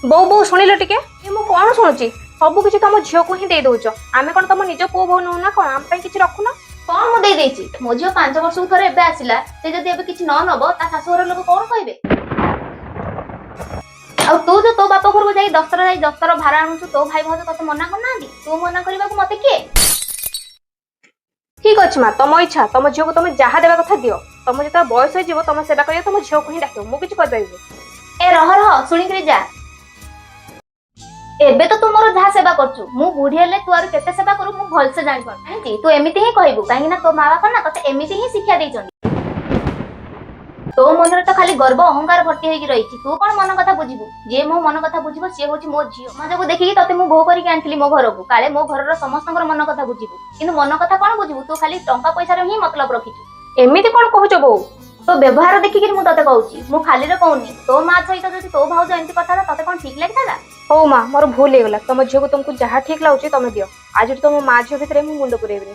बोऊ बोऊ शुणिल टिके मु कौन शुणुची सब किसी तुम झील को ही दे दौच आम कौन तुम निज पुओ बो नुह ना कौन आम किसी रखुन कौन मु दे देछि मो झियो 5 वर्ष थरे एबे आसिला से जदी एबे किछि न नबो ता शाशुर लोक कौन कहबे आ तू जो तो बाप घर को जाई दफ्तर भाड़ा आनुछु तो भाई भाज तते मना करना दी तू मना करबा को मते के ठीक अच्छे माँ तुम इच्छा तुम झील को तुम जहाँ देवा कथा दियो तुम जो बयस हो तुम सेवा कर तुम झील को ही डाक मुझे कर ए रह सुनिकरी जा एबे तो तू मोर जहा सेवा करछु मु बुढ़ी हेले तू आरो केते सेवा करू मु भल से जानि पर जानछि तू एमिति ही कहबू काहे ना तो माँ बाप ना तते एमिति ही शिक्षा देइछन तो मनरे तो खाली गर्व अहंकार भर्ती होई रहिछि तू कोन मन कथा बुझिबू जे मो मन कथा बुझिबो से होछि मो झियो मजबू देखि तते मु भो करिक आनथिली मो घर को काले मो घर रो समस्तंकर मन कथा बुझिबू किंतु मन कथा कोन बुझिबू तू खाली टंका पैसा रो ही मतलब रखिछु एमिति कौन कहूच बो तो व्यवहार देखिक मु तते कहूछि मु खाली रे कहूनी तो माँ सहित जदि तो भाउज एंती कथा तते कोन ठीक लागताला हो माँ मोर भूल हो गला तुम झील को तुमको जहाँ ठीक लगुच तुम दियो आज तुम माँ झील भितर मुंड पुरेबनी।